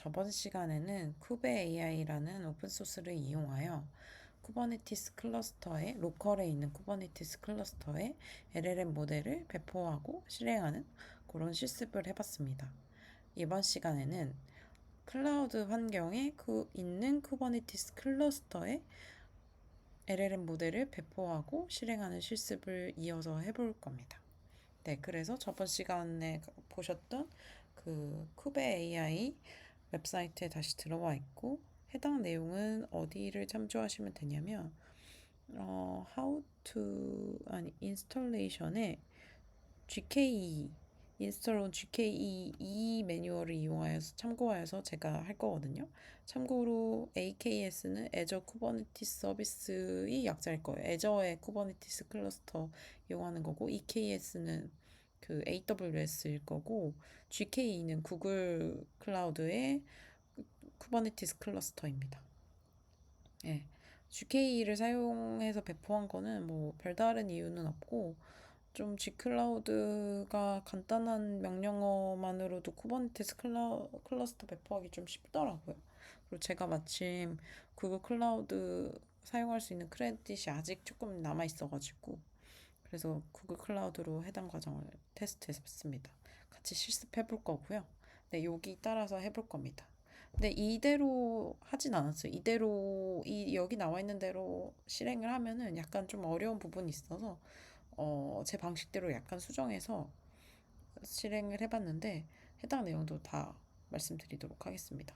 저번 시간에는 쿠베 AI라는 오픈소스를 이용하여 쿠버네티스 클러스터에 로컬에 있는 쿠버네티스 클러스터에 LLM 모델을 배포하고 실행하는 그런 실습을 해봤습니다. 이번 시간에는 클라우드 환경에 있는 쿠버네티스 클러스터에 LLM 모델을 배포하고 실행하는 실습을 이어서 해볼 겁니다. 네, 그래서 저번 시간에 보셨던 그 쿠베 AI 웹사이트에 다시 들어와 있고 해당 내용은 어디를 참조하시면 되냐면 how to installation에 GKE install on GKE 이 매뉴얼을 이용하여서 참고하여서 제가 할 거거든요. 참고로 AKS는 Azure Kubernetes 서비스의 약자일 거예요. Azure의 Kubernetes 클러스터 이용하는 거고 EKS는 그 AWS일 거고 GKE는 구글 클라우드의 쿠버네티스 클러스터입니다. 예. GKE를 사용해서 배포한 거는 뭐 별다른 이유는 없고 좀 G클라우드가 간단한 명령어만으로도 쿠버네티스 클러스터 배포하기 좀 쉽더라고요. 그리고 제가 마침 구글 클라우드 사용할 수 있는 크레딧이 아직 조금 남아 있어가지고 그래서 구글 클라우드로 해당 과정을 테스트해 봤습니다. 같이 실습해 볼 거고요. 네, 여기 따라서 해볼 겁니다. 근데 이대로 하진 않았어요. 이대로 여기 나와 있는 대로 실행을 하면은 약간 좀 어려운 부분이 있어서 제 방식대로 약간 수정해서 실행을 해봤는데 해당 내용도 다 말씀드리도록 하겠습니다.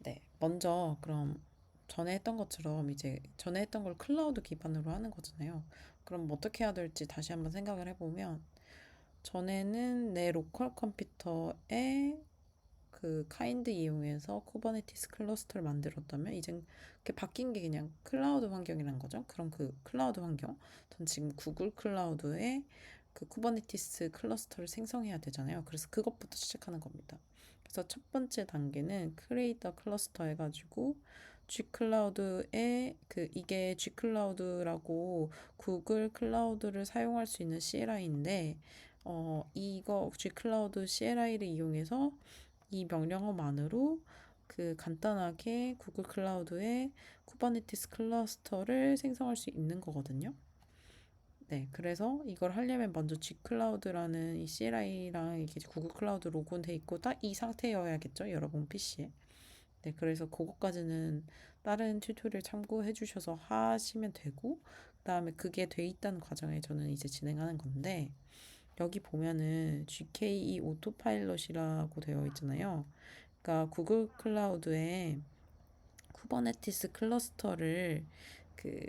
네, 먼저 그럼 전에 했던 것처럼 이제 전에 했던 걸 클라우드 기반으로 하는 거잖아요. 그럼 어떻게 해야 될지 다시 한번 생각을 해보면 전에는 내 로컬 컴퓨터에 그 카인드 이용해서 쿠버네티스 클러스터를 만들었다면 이젠 그게 바뀐 게 그냥 클라우드 환경이란 거죠. 그럼 그 클라우드 환경 전 지금 구글 클라우드에 그 쿠버네티스 클러스터를 생성해야 되잖아요. 그래서 그것부터 시작하는 겁니다. 그래서 첫 번째 단계는 크리에이터 클러스터 해가지고 G클라우드에 이게 G클라우드라고 구글 클라우드를 사용할 수 있는 CLI인데 이거 G클라우드 CLI를 이용해서 이 명령어만으로 그 간단하게 구글 클라우드에 쿠버네티스 클러스터를 생성할 수 있는 거거든요. 네, 그래서 이걸 하려면 먼저 G클라우드라는 이 CLI랑 이게 구글 클라우드 로그인 돼 있고 딱 이 상태여야겠죠, 여러분 PC에. 네, 그래서 그것까지는 다른 튜토리얼 참고해 주셔서 하시면 되고, 그다음에 그게 돼 있다는 과정에 저는 이제 진행하는 건데, 여기 보면은 GKE 오토파일럿이라고 되어 있잖아요. 그러니까 구글 클라우드에 쿠버네티스 클러스터를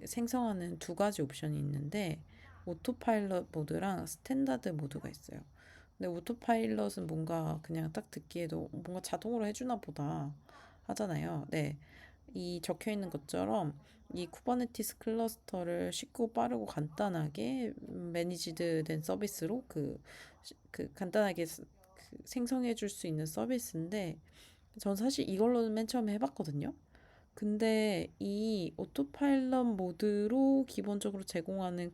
생성하는 두 가지 옵션이 있는데 오토파일럿 모드랑 스탠다드 모드가 있어요. 근데 오토파일럿은 뭔가 그냥 딱 듣기에도 뭔가 자동으로 해주나 보다 하잖아요. 네. 이 적혀 있는 것처럼 이 쿠버네티스 클러스터를 쉽고 빠르고 간단하게 매니지드 된 서비스로 간단하게 생성해 줄 수 있는 서비스인데 전 사실 이걸로는 맨 처음에 해봤거든요. 근데 이 오토파일럿 모드로 기본적으로 제공하는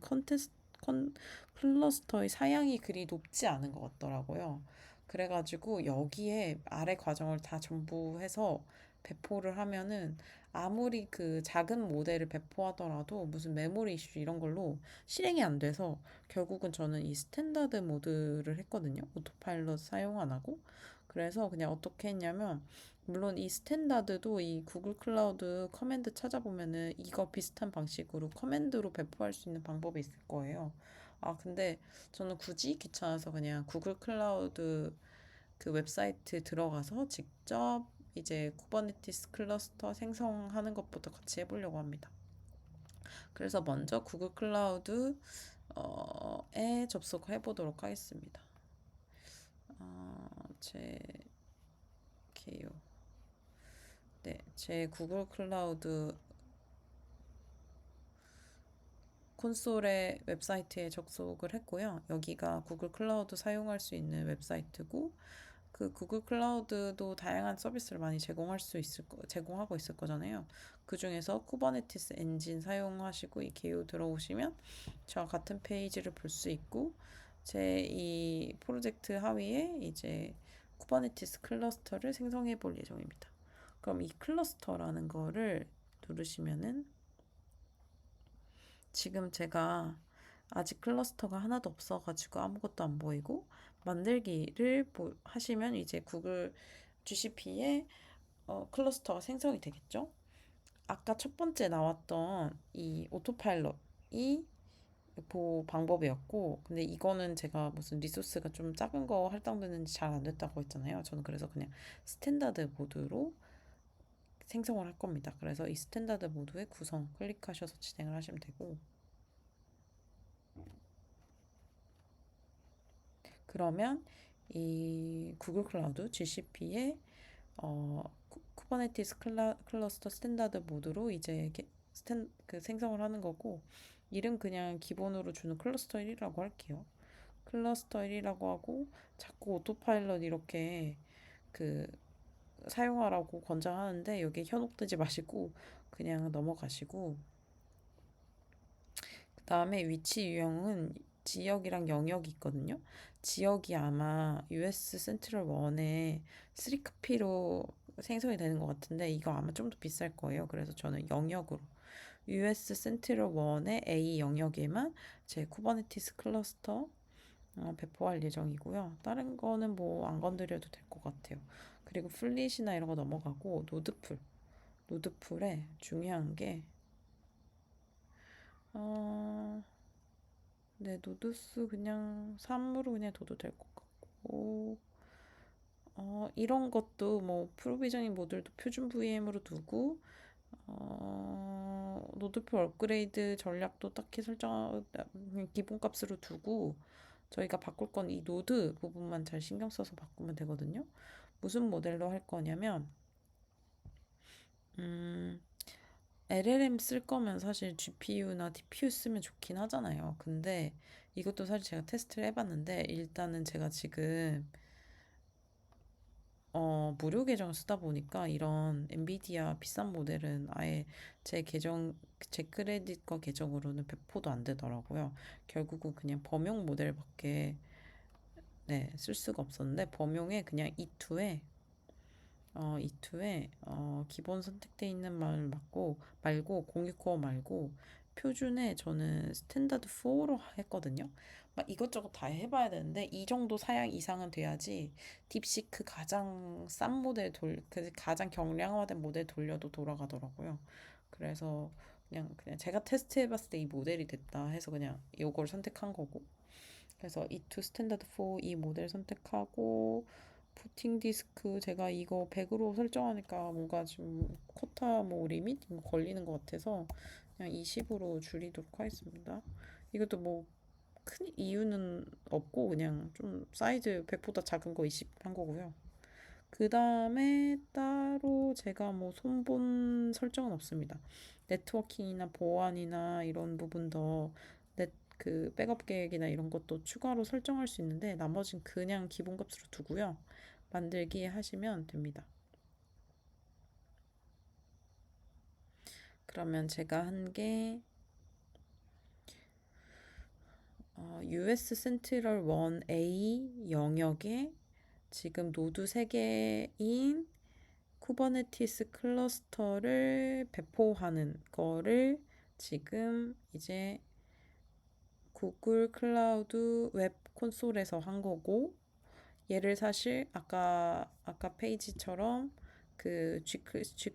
클러스터의 사양이 그리 높지 않은 것 같더라고요. 그래가지고 여기에 아래 과정을 다 전부 해서 배포를 하면은 아무리 그 작은 모델을 배포하더라도 무슨 메모리 이슈 이런 걸로 실행이 안 돼서 결국은 저는 이 스탠다드 모드를 했거든요. 오토파일럿 사용 안 하고. 그래서 그냥 어떻게 했냐면 물론 이 스탠다드도 이 구글 클라우드 커맨드 찾아보면은 이거 비슷한 방식으로 커맨드로 배포할 수 있는 방법이 있을 거예요. 아, 근데 저는 굳이 귀찮아서 그냥 구글 클라우드 그 웹사이트 들어가서 직접 이제 쿠버네티스 클러스터 생성하는 것부터 같이 해보려고 합니다. 그래서 먼저 구글 클라우드에 접속해 보도록 하겠습니다. 제 게요. 네, 제 구글 클라우드 콘솔의 웹사이트에 접속을 했고요. 여기가 구글 클라우드 사용할 수 있는 웹사이트고 그 구글 클라우드도 다양한 서비스를 많이 제공하고 있을 거잖아요. 그 중에서 쿠버네티스 엔진 사용하시고 이 개요 들어오시면 저와 같은 페이지를 볼 수 있고 제 이 프로젝트 하위에 이제 쿠버네티스 클러스터를 생성해 볼 예정입니다. 그럼 이 클러스터라는 거를 누르시면은 지금 제가 아직 클러스터가 하나도 없어가지고 아무것도 안 보이고 만들기를 하시면 이제 구글 GCP에 클러스터가 생성이 되겠죠? 아까 첫 번째 나왔던 이 오토파일럿이 방법이었고, 근데 이거는 제가 무슨 리소스가 좀 작은 거 할당되는지 잘 안 됐다고 했잖아요. 저는 그래서 그냥 스탠다드 모드로 생성을 할 겁니다. 그래서 이 스탠다드 모드의 구성 클릭하셔서 진행을 하시면 되고, 그러면 이 구글 클라우드 GCP의 쿠버네티스 클러스터 스탠다드 모드로 이제 그 생성을 하는 거고, 이름 그냥 기본으로 주는 클러스터 1이라고 할게요. 클러스터 1이라고 하고 자꾸 오토파일럿 이렇게 그 사용하라고 권장하는데 여기 현혹되지 마시고 그냥 넘어가시고, 그 다음에 위치 유형은 지역이랑 영역이 있거든요. 지역이 아마 US 센트럴 원에 3카피로 생성이 되는 것 같은데 이거 아마 좀 더 비쌀 거예요. 그래서 저는 영역으로 US 센트럴 원의 A 영역에만 제 쿠버네티스 클러스터 배포할 예정이고요. 다른 거는 뭐 안 건드려도 될 것 같아요. 그리고 플릿이나 이런 거 넘어가고 노드풀에 중요한 게 어, 네, 노드스 그냥 3으로 그냥 둬도 될 것 같고, 이런 것도 뭐 프로비저닝 모듈도 표준 VM으로 두고, 노드풀 업그레이드 전략도 딱히 기본값으로 두고, 저희가 바꿀 건 이 노드 부분만 잘 신경 써서 바꾸면 되거든요. 무슨 모델로 할 거냐면, 음, LLM 쓸 거면 사실 GPU나 DPU 쓰면 좋긴 하잖아요. 근데 이것도 사실 제가 테스트를 해봤는데 일단은 제가 지금 무료 계정을 쓰다 보니까 이런 엔비디아 비싼 모델은 아예 제 크레딧 거 계정으로는 배포도 안 되더라고요. 결국은 그냥 범용 모델밖에 네, 쓸 수가 없었는데 범용에 그냥 E2에 기본 선택돼 있는 말고 공유 코어 말고 표준에 저는 스탠다드 4로 했거든요. 막 이것저것 다 해봐야 되는데 이 정도 사양 이상은 돼야지 딥시크 가장 싼 모델 그 가장 경량화된 모델 돌려도 돌아가더라고요. 그래서 그냥 제가 테스트해봤을 때 이 모델이 됐다 해서 그냥 이걸 선택한 거고. 그래서 E2 스탠다드 4 이 모델 선택하고 부팅 디스크 제가 이거 100으로 설정하니까 뭔가 좀 쿼타 뭐 리밋 걸리는 것 같아서 그냥 20으로 줄이도록 하겠습니다. 이것도 뭐 큰 이유는 없고 그냥 좀 사이즈 100보다 작은 거 20 한 거고요. 그 다음에 따로 제가 뭐 손본 설정은 없습니다. 네트워킹이나 보안이나 이런 부분 그 백업 계획이나 이런 것도 추가로 설정할 수 있는데 나머진 그냥 기본값으로 두고요. 만들기 하시면 됩니다. 그러면 제가 한 게 US 센트럴 1A 영역에 지금 노드 3개인 쿠버네티스 클러스터를 배포하는 거를 지금 이제 구글 클라우드 웹 콘솔에서 한 거고, 얘를 사실 아까 페이지처럼 그 G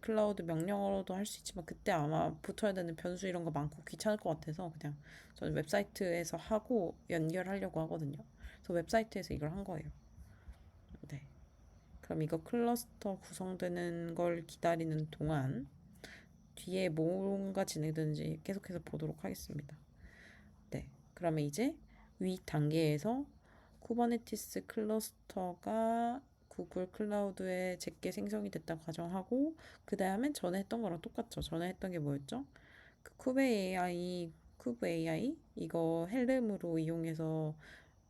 클라우드 명령어로도 할 수 있지만 그때 아마 붙어야 되는 변수 이런 거 많고 귀찮을 것 같아서 그냥 저는 웹사이트에서 하고 연결하려고 하거든요. 그래서 웹사이트에서 이걸 한 거예요. 네. 그럼 이거 클러스터 구성되는 걸 기다리는 동안 뒤에 뭔가 진행되는지 계속해서 보도록 하겠습니다. 네. 그러면 이제 위 단계에서 쿠버네티스 클러스터가 구글 클라우드에 제게 생성이 됐다고 가정하고 그 다음엔 전에 했던 거랑 똑같죠. 전에 했던 게 뭐였죠? 그 쿠브 AI 이거 헬름으로 이용해서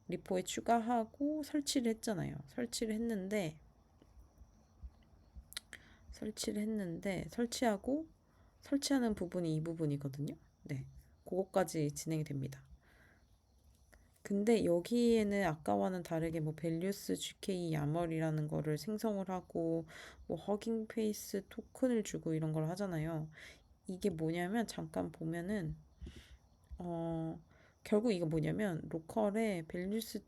리포에 추가하고 설치를 했잖아요. 설치를 했는데 설치하는 부분이 이 부분이거든요. 네. 그거까지 진행이 됩니다. 근데 여기에는 아까와는 다르게 뭐 밸류스 GK 야멀이라는 거를 생성을 하고 뭐 허깅 페이스 토큰을 주고 이런 걸 하잖아요. 이게 뭐냐면 잠깐 보면은 어 결국 이거 뭐냐면 로컬에 밸류스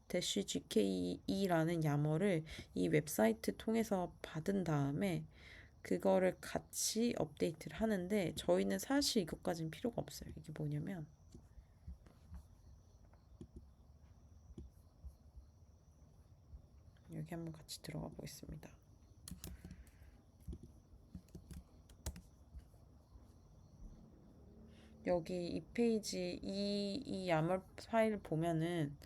대쉬 GKE라는 야머를 이 웹사이트 통해서 받은 다음에 그거를 같이 업데이트를 하는데 저희는 사실 이것까지는 필요가 없어요. 이게 뭐냐면 여기 한번 같이 들어가 보겠습니다. 여기 이 페이지 이 야멀 파일 보면은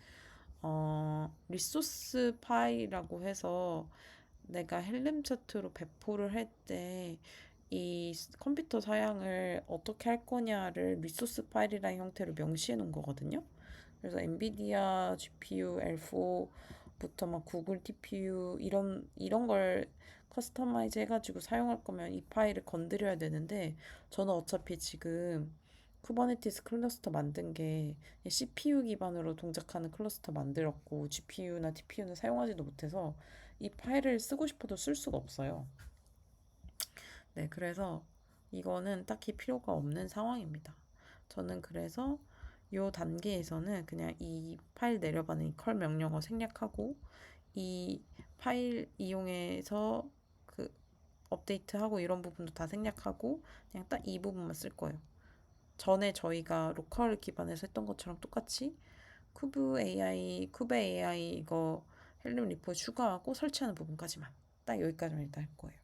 리소스 파일이라고 해서 내가 헬름 차트로 배포를 할 때 이 컴퓨터 사양을 어떻게 할 거냐를 리소스 파일이라는 형태로 명시해 놓은 거거든요. 그래서 엔비디아 GPU L4부터 막 구글 TPU 이런 걸 커스터마이즈 해가지고 사용할 거면 이 파일을 건드려야 되는데 저는 어차피 지금 쿠버네티스 클러스터 만든 게 CPU 기반으로 동작하는 클러스터 만들었고 GPU나 TPU는 사용하지도 못해서 이 파일을 쓰고 싶어도 쓸 수가 없어요. 네, 그래서 이거는 딱히 필요가 없는 상황입니다. 저는 그래서 이 단계에서는 그냥 이 파일 내려가는 이 컬 명령어 생략하고 이 파일 이용해서 그 업데이트하고 이런 부분도 다 생략하고 그냥 딱 이 부분만 쓸 거예요. 전에 저희가 로컬 기반에서 했던 것처럼 똑같이 쿠브 AI 이거 헬륨 리포 추가하고 설치하는 부분까지만 딱 여기까지만 일단 할 거예요.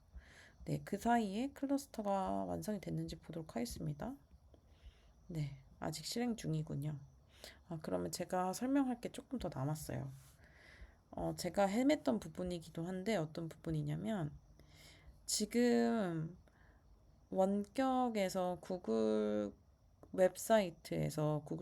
네, 그 사이에 클러스터가 완성이 됐는지 보도록 하겠습니다. 네, 아직 실행 중이군요. 그러면 제가 설명할 게 조금 더 남았어요. 제가 헤맸던 부분이기도 한데 어떤 부분이냐면 지금 원격에서 구글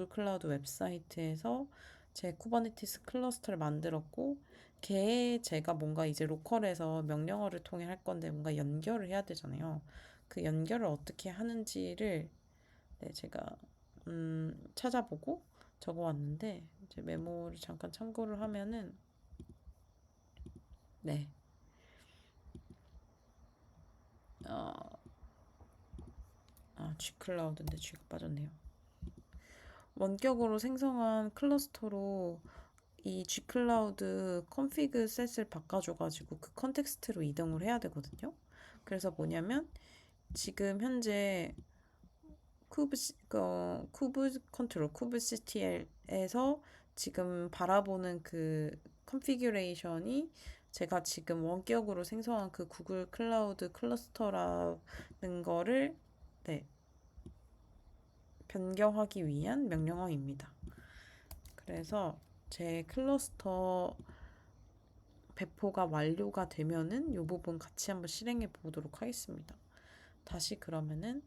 클라우드 웹사이트에서 제 쿠버네티스 클러스터를 만들었고 걔에 제가 뭔가 이제 로컬에서 명령어를 통해 할 건데 뭔가 연결을 해야 되잖아요. 그 연결을 어떻게 하는지를 네, 제가 찾아보고 적어왔는데 이제 메모를 잠깐 참고를 하면은 네, 어, G 클라우드인데 G가 빠졌네요. 원격으로 생성한 클러스터로 이 G 클라우드 컨피그 셋을 바꿔줘가지고 그 컨텍스트로 이동을 해야 되거든요. 그래서 뭐냐면 지금 현재 쿠브 컨트롤, 쿠브 CTL에서 지금 바라보는 그 컨피규레이션이 제가 지금 원격으로 생성한 그 구글 클라우드 클러스터라는 거를 네, 변경하기 위한 명령어입니다. 그래서 제 클러스터 배포가 완료가 되면은 이 부분 같이 한번 실행해 보도록 하겠습니다. 다시 그러면은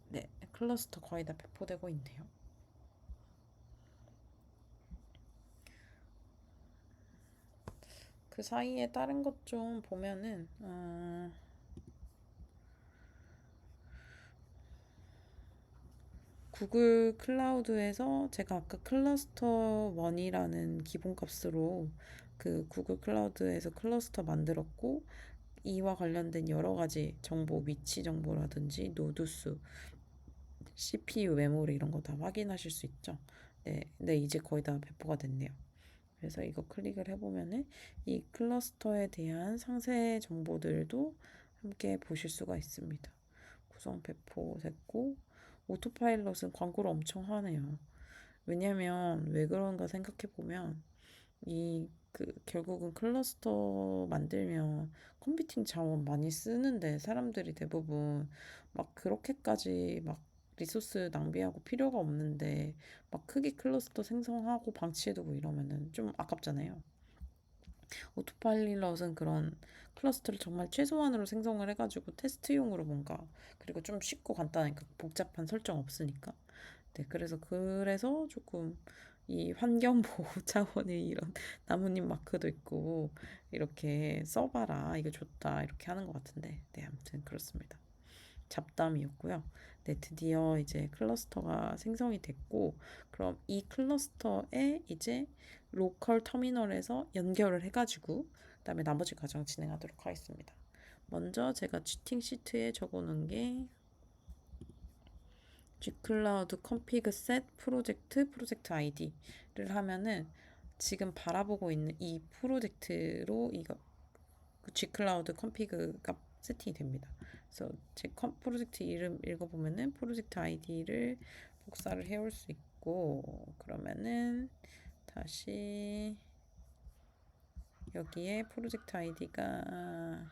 네, 클러스터 거의 다 배포되고 있네요. 그 사이에 다른 것 좀 보면은 구글 클라우드에서 제가 아까 클러스터 1이라는 기본값으로 그 구글 클라우드에서 클러스터 만들었고 이와 관련된 여러 가지 정보, 위치 정보라든지 노드 수, CPU, 메모리 이런 거 다 확인하실 수 있죠. 네, 네, 이제 거의 다 배포가 됐네요. 그래서 이거 클릭을 해보면은 이 클러스터에 대한 상세 정보들도 함께 보실 수가 있습니다. 구성 배포됐고 오토파일럿은 광고를 엄청 하네요. 왜냐면 왜 그런가 생각해 보면 이 그 결국은 클러스터 만들면 컴퓨팅 자원 많이 쓰는데 사람들이 대부분 막 그렇게까지 막 리소스 낭비하고 필요가 없는데 막 크게 클러스터 생성하고 방치해두고 이러면은 좀 아깝잖아요. 오토파일럿은 그런 클러스터를 정말 최소한으로 생성을 해가지고 테스트용으로 뭔가 그리고 좀 쉽고 간단하니까 복잡한 설정 없으니까 그래서 조금 이 환경 보호 차원의 이런 나뭇잎 마크도 있고 이렇게 써봐라 이거 좋다 이렇게 하는 것 같은데 네 아무튼 그렇습니다. 잡담이었고요. 네, 드디어 이제 클러스터가 생성이 됐고, 그럼 이 클러스터에 이제 로컬 터미널에서 연결을 해가지고, 그다음에 나머지 과정 진행하도록 하겠습니다. 먼저 제가 치팅 시트에 적어놓은 게 Gcloud config set 프로젝트 아이디를 하면은 지금 바라보고 있는 이 프로젝트로 이거 Gcloud config가 세팅이 됩니다. 그래서 제 프로젝트 이름 읽어보면은 프로젝트 아이디를 복사를 해올 수 있고, 그러면은 다시 여기에 프로젝트 아이디가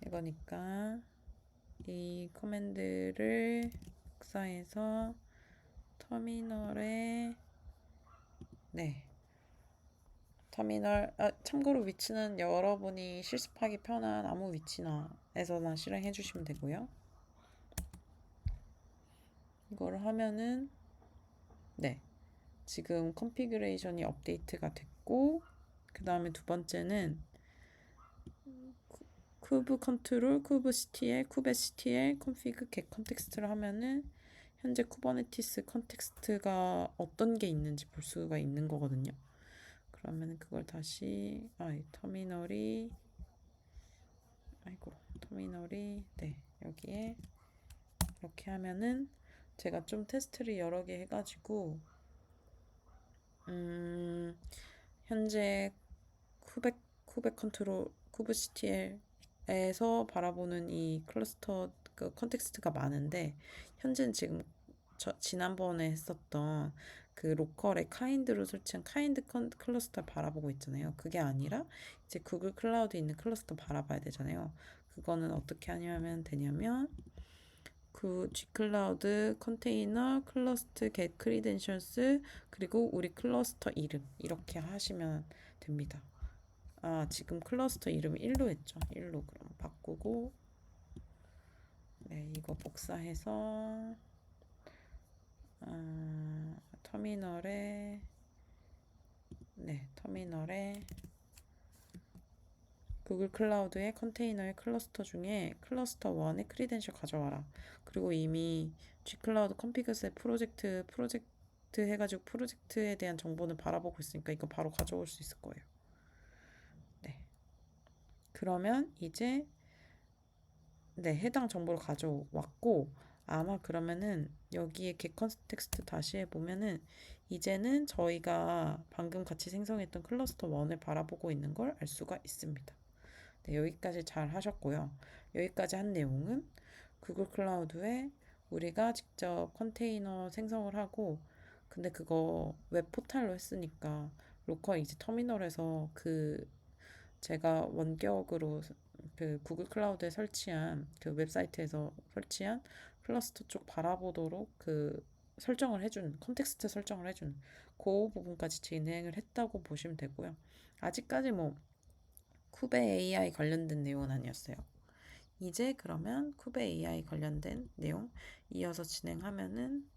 이거니까 이 커맨드를 복사해서 터미널에 터미널 참고로 위치는 여러분이 실습하기 편한 아무 위치나에서나 실행해 주시면 되고요. 이거를 하면은 지금 컨피그레이션이 업데이트가 됐고, 그 다음에 두 번째는 쿠브 컨트롤, 쿠브 CTL, 쿠베 CTL, 컨피그 get 컨텍스트를 하면은 현재 쿠버네티스 컨텍스트가 어떤 게 있는지 볼 수가 있는 거거든요. 그러면 그걸 다시 터미널이 여기에 이렇게 하면은 제가 좀 테스트를 여러 개 해가지고 현재 쿠베 컨트롤 쿠브 CTL에서 바라보는 이 클러스터 그 컨텍스트가 많은데, 현재는 지금 지난번에 했었던 그 로컬의 카인드로 설치한 카인드 클러스터 바라보고 있잖아요. 그게 아니라 이제 구글 클라우드에 있는 클러스터 바라봐야 되잖아요. 그거는 어떻게 하면 되냐면 그 Gcloud 컨테이너 클러스트 get credentials 그리고 우리 클러스터 이름 이렇게 하시면 됩니다. 지금 클러스터 이름을 1로 했죠. 1로 그럼 바꾸고 이거 복사해서 터미널에 구글 클라우드의 컨테이너의 클러스터 중에 클러스터 1의 크리덴셜 가져와라. 그리고 이미 Gcloud 컨피그셋 프로젝트 해가지고 프로젝트에 대한 정보는 바라보고 있으니까 이거 바로 가져올 수 있을 거예요. 그러면 이제 해당 정보를 가져왔고, 아마 그러면은 여기에 get 컨텍스트 다시 해보면은 이제는 저희가 방금 같이 생성했던 클러스터 1을 바라보고 있는 걸 알 수가 있습니다. 여기까지 잘 하셨고요. 여기까지 한 내용은 구글 클라우드에 우리가 직접 컨테이너 생성을 하고, 근데 그거 웹 포탈로 했으니까 로컬 이제 터미널에서 제가 원격으로 그 구글 클라우드에 설치한 그 웹사이트에서 설치한 클러스터 쪽 바라보도록 컨텍스트 설정을 해준 그 부분까지 진행을 했다고 보시면 되고요. 아직까지 쿠베 AI 관련된 내용은 아니었어요. 이제 그러면 쿠베 AI 관련된 내용 이어서 진행하면은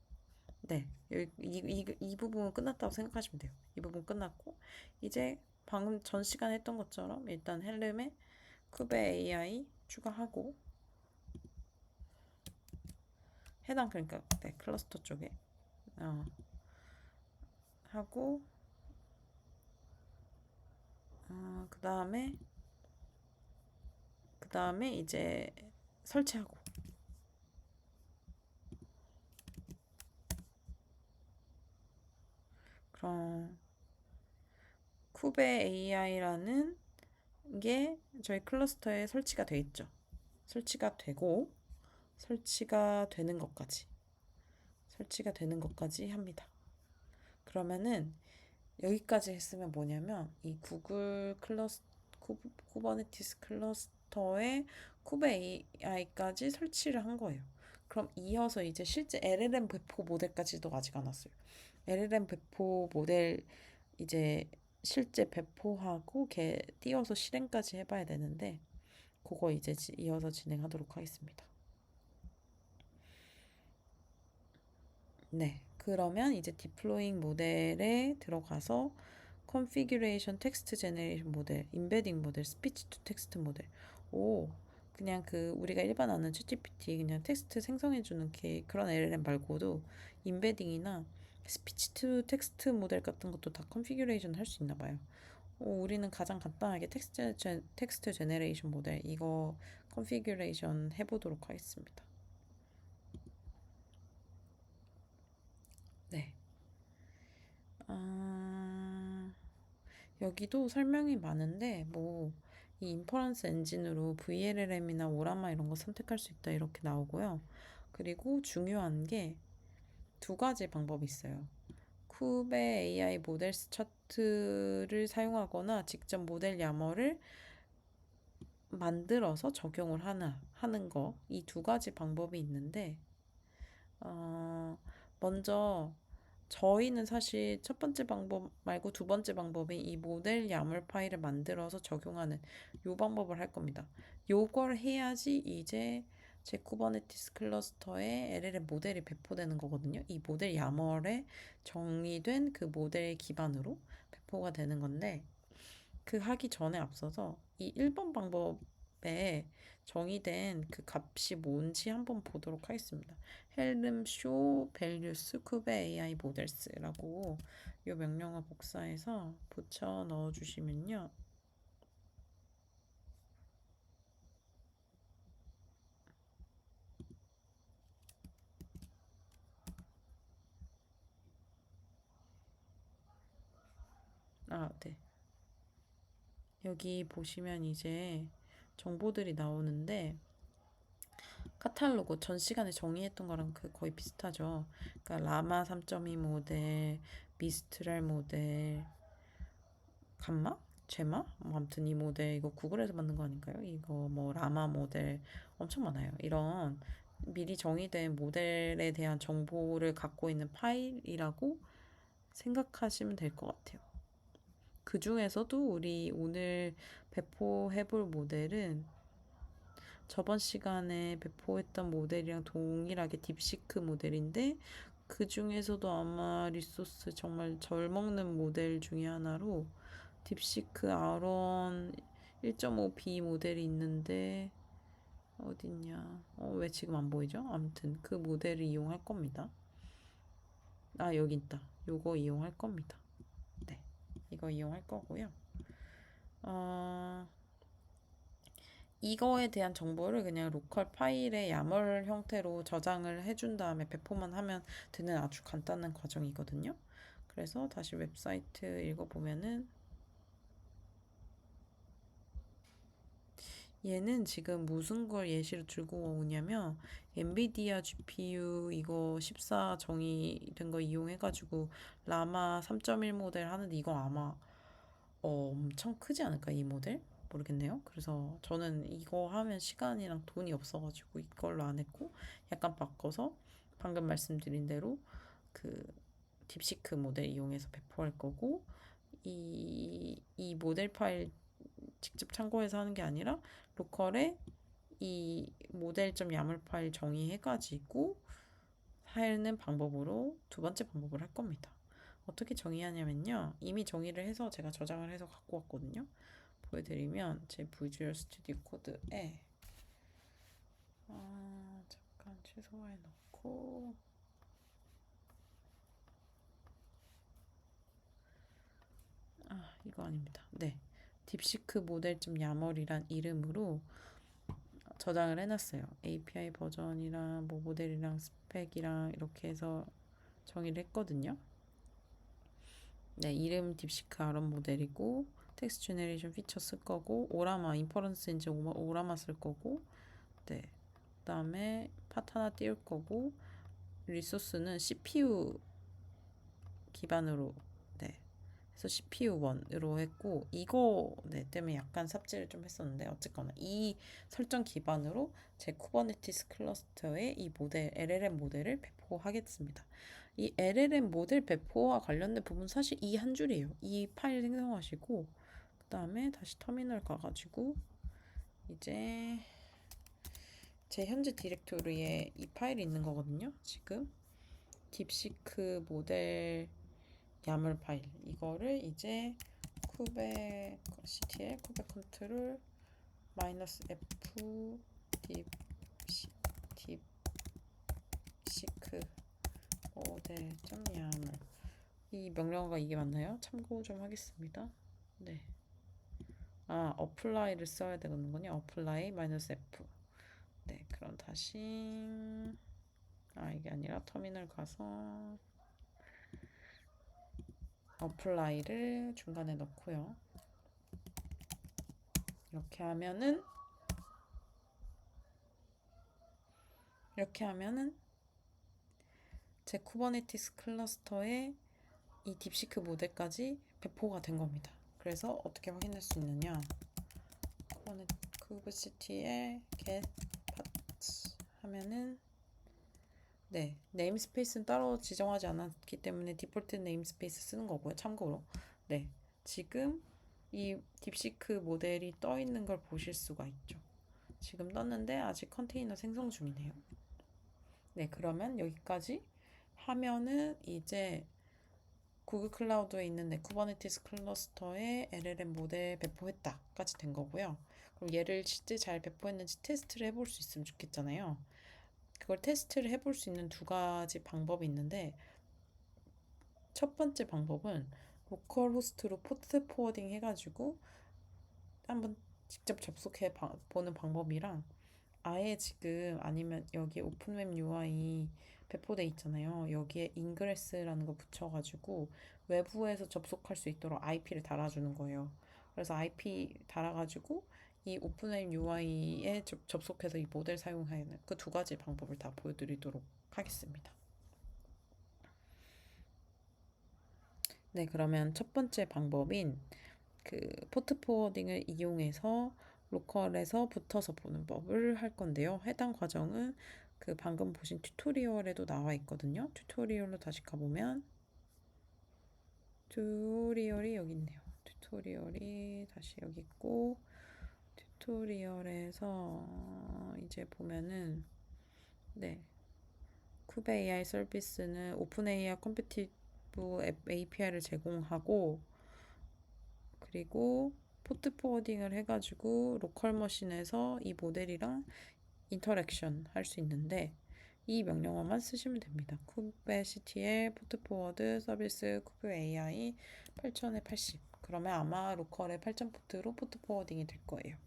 이 부분은 끝났다고 생각하시면 돼요. 이 부분 끝났고 이제 방금 전 시간에 했던 것처럼 일단 헬름에 쿠베 AI 추가하고 그러니까 클러스터 쪽에 하고 그 다음에 이제 설치하고 그럼 쿠베 AI라는 게 저희 클러스터에 설치가 돼 있죠. 설치가 되는 것까지 합니다. 그러면은 여기까지 했으면 뭐냐면 이 쿠버네티스 클러스터에 쿠베 AI까지 설치를 한 거예요. 그럼 이어서 이제 실제 LLM 배포 모델까지도 아직 안 왔어요. LLM 배포 모델 이제 실제 배포하고 띄워서 실행까지 해봐야 되는데 그거 이제 이어서 진행하도록 하겠습니다. 그러면 이제 디플로잉 모델에 들어가서 컨피규레이션 텍스트 제너레이션 모델, 임베딩 모델, 스피치 투 텍스트 모델. 그냥 그 우리가 일반 아는 챗GPT 그냥 텍스트 생성해주는 그런 LLM 말고도 인베딩이나 스피치 투 텍스트 모델 같은 것도 다 컨피규레이션 할 수 있나 봐요. 우리는 가장 간단하게 텍스트 제네레이션 모델 이거 컨피규레이션 해보도록 하겠습니다. 네. 여기도 설명이 많은데 이 인퍼런스 엔진으로 VLLM이나 오라마 이런 거 선택할 수 있다 이렇게 나오고요. 그리고 중요한 게 두 가지 방법이 있어요. 쿠베 AI 모델스 차트를 사용하거나 직접 모델 야머를 만들어서 적용을 하는 거. 이 두 가지 방법이 있는데, 먼저 저희는 사실 첫 번째 방법 말고 두 번째 방법인 이 모델 야물 파일을 만들어서 적용하는 요 방법을 할 겁니다. 요걸 해야지 이제 제 쿠버네티스 클러스터에 LLM 모델이 배포되는 거거든요. 이 모델 야멀에 정의된 그 모델 기반으로 배포가 되는 건데 그 하기 전에 앞서서 이 1번 방법에 정의된 그 값이 뭔지 한번 보도록 하겠습니다. 헬름 쇼 밸류스 쿠베 AI 모델스라고 이 명령어 복사해서 붙여 넣어 주시면요. 네. 여기 보시면 이제 정보들이 나오는데 카탈로그 전 시간에 정의했던 거랑 거의 비슷하죠. 그러니까 라마 3.2 모델, 미스트랄 모델, 감마? 제마? 아무튼 이 모델 이거 구글에서 만든 거 아닌가요? 이거 라마 모델 엄청 많아요. 이런 미리 정의된 모델에 대한 정보를 갖고 있는 파일이라고 생각하시면 될 것 같아요. 그 중에서도 우리 오늘 배포해볼 모델은 저번 시간에 배포했던 모델이랑 동일하게 딥시크 모델인데 그 중에서도 아마 리소스 정말 절 먹는 모델 중에 하나로 딥시크 아론 1.5B 모델이 있는데 어딨냐? 왜 지금 안 보이죠? 아무튼 그 모델을 이용할 겁니다. 여기 있다. 요거 이용할 겁니다. 네. 이거 이용할 거고요. 이거에 대한 정보를 그냥 로컬 파일에 야멀 형태로 저장을 해준 다음에 배포만 하면 되는 아주 간단한 과정이거든요. 그래서 다시 웹사이트 읽어보면은 얘는 지금 무슨 걸 예시로 들고 오냐면 엔비디아 GPU 이거 14 정의된 거 이용해가지고 라마 3.1 모델 하는데 이거 아마 엄청 크지 않을까 이 모델? 모르겠네요. 그래서 저는 이거 하면 시간이랑 돈이 없어가지고 이걸로 안 했고 약간 바꿔서 방금 말씀드린 대로 그 딥시크 모델 이용해서 배포할 거고 이 모델 파일 직접 참고해서 하는 게 아니라 로컬에 이 모델.점 야물 파일 정의해가지고 하는 방법으로 두 번째 방법을 할 겁니다. 어떻게 정의하냐면요. 이미 정의를 해서 제가 저장을 해서 갖고 왔거든요. 보여드리면 제 비주얼 스튜디오 코드에 잠깐 취소해 놓고 이거 아닙니다. 네. 딥시크 모델.점 야멀이란 이름으로 저장을 해놨어요. API 버전이랑 모델이랑 스펙이랑 이렇게 해서 정의를 했거든요. 네, 이름 딥시크 아론 모델이고 텍스트 제너레이션 피처 쓸 거고 오라마 인퍼런스 엔진 오라마 쓸 거고 네. 그다음에 파트 하나 띄울 거고 리소스는 CPU 기반으로 네. 그래서 CPU1으로 했고 이거 때문에 약간 삽질을 좀 했었는데 어쨌거나 이 설정 기반으로 제 쿠버네티스 클러스터에 이 모델 LLM 모델을 배포하겠습니다. 이 LLM 모델 배포와 관련된 부분 사실 이 한 줄이에요. 이 파일 생성하시고 그 다음에 다시 터미널 가가지고 이제 제 현재 디렉토리에 이 파일이 있는 거거든요. 지금 딥시크 모델 야물 파일 이거를 이제 쿠베 CTL 쿠베 컨트롤 -f 딥시크 모델.yaml. 이 명령어가 이게 맞나요? 참고 좀 하겠습니다. 네. apply를 써야 되는군요. apply -f. 네, 그럼 다시 이게 아니라 터미널 가서 apply를 중간에 넣고요. 이렇게 하면은 제 쿠버네티스 클러스터에 이 딥시크 모델까지 배포가 된 겁니다. 그래서 어떻게 확인할 수 있느냐? 쿠버시티에 get path 하면은 네, 네임스페이스는 따로 지정하지 않았기 때문에 디폴트 네임스페이스 쓰는 거고요. 참고로 네, 지금 이 딥시크 모델이 떠 있는 걸 보실 수가 있죠. 지금 떴는데 아직 컨테이너 생성 중이네요. 네, 그러면 여기까지 하면은 이제 구글 클라우드에 있는 내 쿠버네티스 클러스터에 LLM 모델 배포했다까지 된 거고요. 그럼 얘를 실제 잘 배포했는지 테스트를 해볼 수 있으면 좋겠잖아요. 그걸 테스트를 해볼 수 있는 두 가지 방법이 있는데, 첫 번째 방법은 로컬 호스트로 포트 포워딩 해가지고 한번 직접 접속해 보는 방법이랑, 아예 지금 아니면 여기 오픈웹 UI 배포돼 있잖아요. 여기에 인그레스라는 거 붙여가지고 외부에서 접속할 수 있도록 IP를 달아주는 거예요. 그래서 IP 달아가지고 이 오픈웹 UI에 접속해서 이 모델 사용하는 그 두 가지 방법을 다 보여드리도록 하겠습니다. 네, 그러면 첫 번째 방법인 그 포트 포워딩을 이용해서 로컬에서 붙어서 보는 법을 할 건데요. 해당 과정은 그 방금 보신 튜토리얼에도 나와 있거든요. 튜토리얼로 다시 가보면 튜토리얼이 여기 있네요. 튜토리얼이 다시 여기 있고, 튜토리얼에서 이제 보면은 네, 쿠베 AI 서비스는 오픈 AI 컴피티브 앱 API를 제공하고, 그리고 포트 포워딩을 해가지고 로컬 머신에서 이 모델이랑 인터랙션 할 수 있는데, 이 명령어만 쓰시면 됩니다. 쿠베시티의 포트 포워드 서비스 쿠베 AI 8000에 80. 그러면 아마 로컬의 8000 포트로 포트 포워딩이 될 거예요.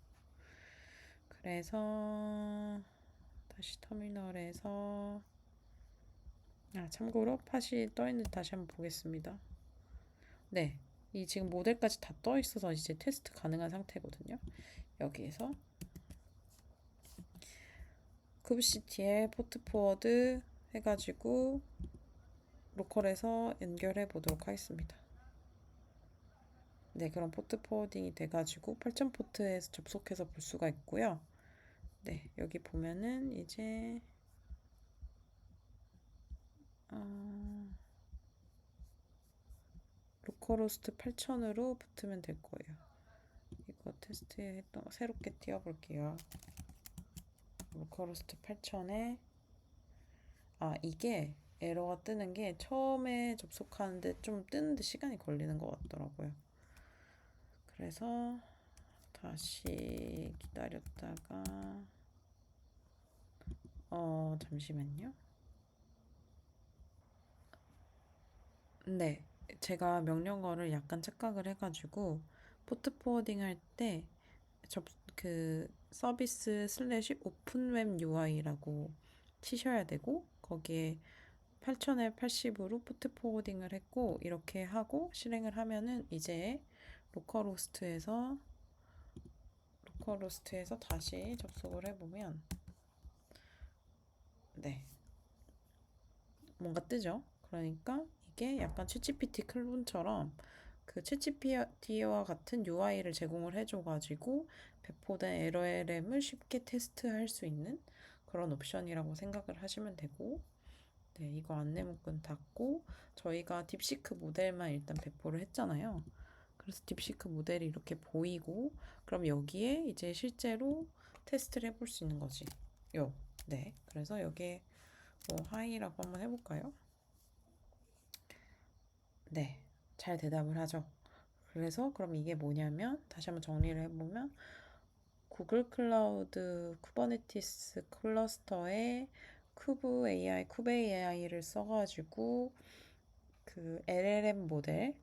그래서 다시 터미널에서 참고로 팟이 떠 있는지 다시 한번 보겠습니다. 네, 이 지금 모델까지 다 떠 있어서 이제 테스트 가능한 상태거든요. 여기에서 쿠브시티에 포트 포워드 해가지고 로컬에서 연결해 보도록 하겠습니다. 네, 그럼 포트 포워딩이 돼가지고 8000 포트에서 접속해서 볼 수가 있고요. 네, 여기 보면은 이제 로컬호스트 8000으로 붙으면 될 거예요. 이거 테스트했던 거 새롭게 띄워볼게요. 로컬호스트 8000에 이게 에러가 뜨는 게 처음에 접속하는데 좀 뜨는데 시간이 걸리는 것 같더라고요. 그래서 다시 기다렸다가 잠시만요. 네, 제가 명령어를 약간 착각을 해가지고 포트 포워딩 할 때 그 서비스 슬래시 오픈웹 UI라고 치셔야 되고, 거기에 8000에 80으로 포트 포워딩을 했고, 이렇게 하고 실행을 하면은 이제 로컬호스트에서 다시 접속을 해보면 네, 뭔가 뜨죠. 그러니까 이게 약간 챗GPT 클론처럼 그 챗GPT와 같은 UI를 제공을 해줘가지고 배포된 LLM을 쉽게 테스트할 수 있는 그런 옵션이라고 생각을 하시면 되고, 네, 이거 안내 문구는 닫고 저희가 딥시크 모델만 일단 배포를 했잖아요. 그래서 딥시크 모델이 이렇게 보이고, 그럼 여기에 이제 실제로 테스트를 해볼 수 있는 거지. 네, 그래서 여기에 하이라고 한번 해볼까요? 네, 잘 대답을 하죠. 그래서 그럼 이게 뭐냐면 다시 한번 정리를 해보면 구글 클라우드 쿠버네티스 클러스터에 쿠브 AI를 써가지고 그 LLM 모델,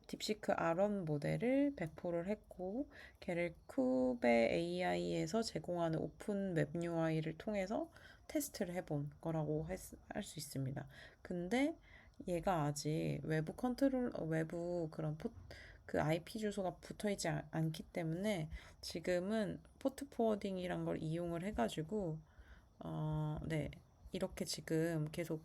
딥시크 R1 모델을 배포를 했고, 걔를 쿠베 AI에서 제공하는 오픈 웹 UI를 통해서 테스트를 해본 거라고 할 수 있습니다. 근데 얘가 아직 외부 그런 그 IP 주소가 붙어 있지 않기 때문에 지금은 포트 포워딩이란 걸 이용을 해가지고, 네. 이렇게 지금 계속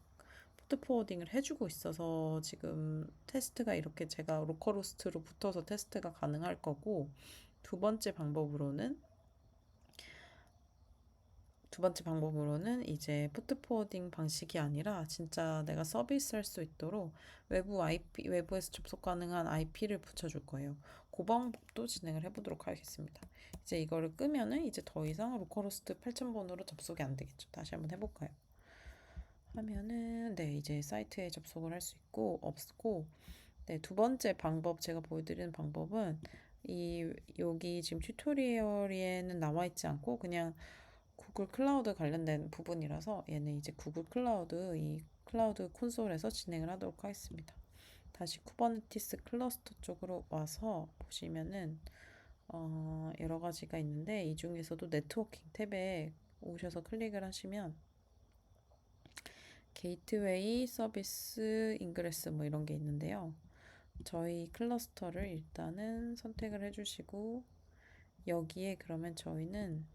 포트 포워딩을 해주고 있어서 지금 테스트가 이렇게 제가 로컬호스트로 붙어서 테스트가 가능할 거고, 두 번째 방법으로는 두 번째 방법으로는 이제 포트 포워딩 방식이 아니라 진짜 내가 서비스 할 수 있도록 외부에서 접속 가능한 IP를 붙여줄 거예요. 그 방법도 진행을 해보도록 하겠습니다. 이제 이거를 끄면은 이제 더 이상 로컬호스트 8000번으로 접속이 안 되겠죠. 다시 한번 해볼까요? 하면은 네, 이제 사이트에 접속을 할 수 있고 없고, 네, 두 번째 방법 제가 보여드리는 방법은 여기 지금 튜토리얼에는 나와 있지 않고 그냥 구글 클라우드 관련된 부분이라서 얘는 이제 구글 클라우드 이 클라우드 콘솔에서 진행을 하도록 하겠습니다. 다시 쿠버네티스 클러스터 쪽으로 와서 보시면은 여러 가지가 있는데 이 중에서도 네트워킹 탭에 오셔서 클릭을 하시면 게이트웨이, 서비스, 인그레스 뭐 이런 게 있는데요. 저희 클러스터를 일단은 선택을 해주시고 여기에 그러면 저희는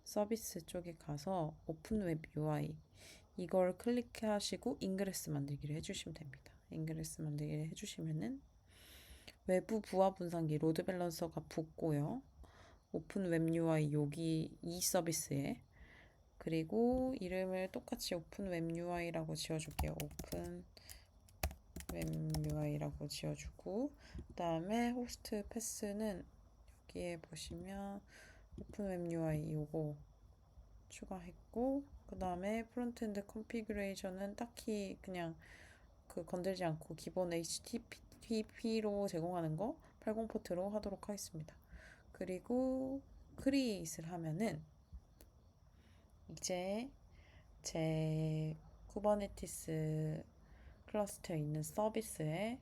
서비스 쪽에 가서 오픈 웹 UI 이걸 클릭하시고 인그레스 만들기를 해주시면 됩니다. 인그레스 만들기를 해주시면은 외부 부하 분산기 로드 밸런서가 붙고요. 오픈 웹 UI 여기 이 서비스에 그리고 이름을 똑같이 오픈 웹 UI라고 지어줄게요. 오픈 웹 UI라고 지어주고 그 다음에 호스트 패스는 여기에 보시면 오픈 웹 UI 요거 추가했고 그 다음에 프론트엔드 컨피그레이션은 딱히 그냥 그 건들지 않고 기본 HTTP로 제공하는 거 80 포트로 하도록 하겠습니다. 그리고 크리에잇을 하면은 이제 제 쿠버네티스 클러스터에 있는 서비스에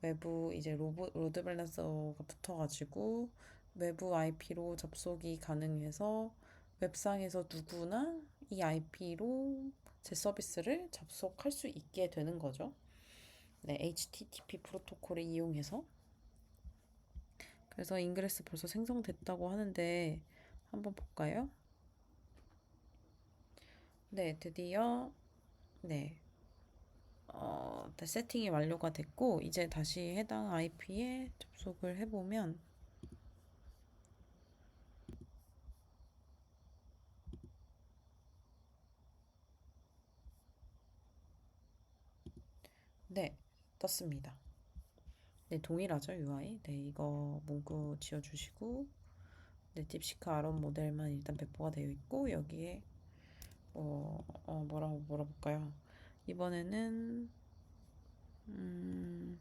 외부 이제 로드 밸런서가 붙어가지고 외부 IP로 접속이 가능해서 웹상에서 누구나 이 IP로 제 서비스를 접속할 수 있게 되는 거죠. 네, HTTP 프로토콜을 이용해서. 그래서 인그레스 벌써 생성됐다고 하는데 한번 볼까요? 네, 드디어 네, 세팅이 완료가 됐고 이제 다시 해당 IP에 접속을 해보면 네, 떴습니다. 네, 동일하죠, UI. 네, 이거 문구 지어주시고, 네, 딥시크 R1 모델만 일단 배포가 되어 있고, 여기에, 뭐라고 물어볼까요? 이번에는, 음,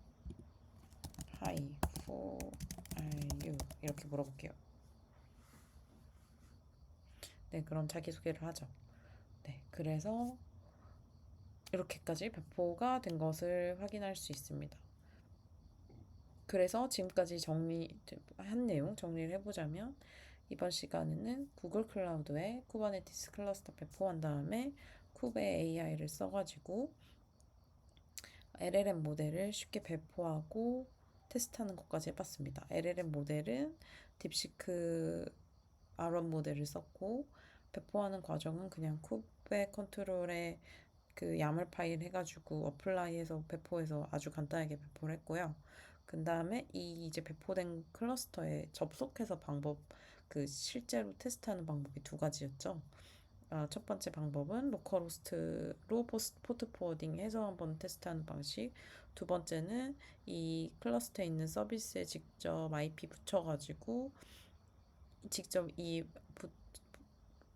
Hi, who are you? 이렇게 물어볼게요. 네, 그럼 자기소개를 하죠. 네, 그래서 이렇게까지 배포가 된 것을 확인할 수 있습니다. 그래서 지금까지 한 내용 정리를 해보자면 이번 시간에는 구글 클라우드에 쿠버네티스 클러스터 배포한 다음에 쿠베 AI를 써가지고 LLM 모델을 쉽게 배포하고 테스트하는 것까지 해봤습니다. LLM 모델은 딥시크 R1 모델을 썼고 배포하는 과정은 그냥 쿠베 컨트롤에 그 야물 파일 해가지고 어플라이해서 배포해서 아주 간단하게 배포를 했고요. 그 다음에 이 이제 배포된 클러스터에 접속해서 그 실제로 테스트하는 방법이 두 가지였죠. 첫 번째 방법은 로컬 호스트로 포트 포워딩 해서 한번 테스트하는 방식. 두 번째는 이 클러스터에 있는 서비스에 직접 IP 붙여가지고 직접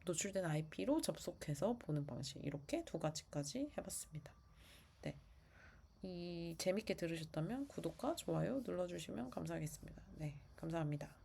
노출된 IP로 접속해서 보는 방식. 이렇게 두 가지까지 해봤습니다. 네. 재밌게 들으셨다면 구독과 좋아요 눌러주시면 감사하겠습니다. 네. 감사합니다.